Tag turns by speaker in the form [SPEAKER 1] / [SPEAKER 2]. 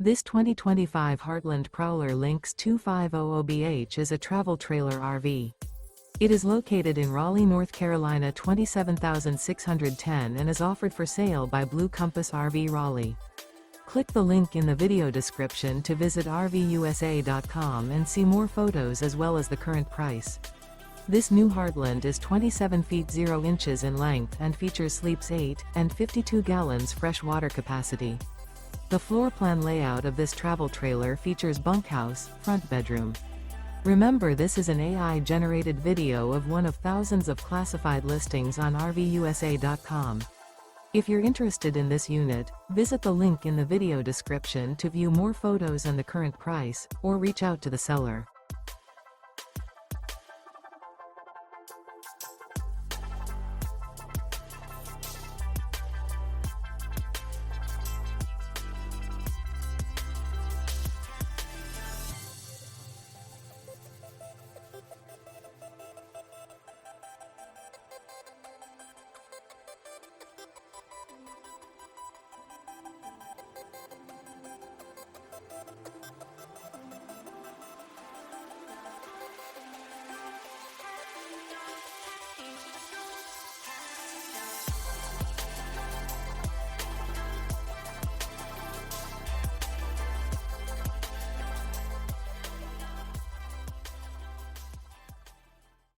[SPEAKER 1] This 2025 Heartland Prowler Lynx 2500BH is a travel trailer RV. It is located in Raleigh, North Carolina 27610 and is offered for sale by Blue Compass RV Raleigh. Click the link in the video description to visit RVUSA.com and see more photos as well as the current price. This new Heartland is 27 feet 0 inches in length and features sleeps 8 and 52 gallons fresh water capacity. The floor plan layout of this travel trailer features bunkhouse, front bedroom. Remember, this is an AI-generated video of one of thousands of classified listings on RVUSA.com. If you're interested in this unit, visit the link in the video description to view more photos and the current price, or reach out to the seller.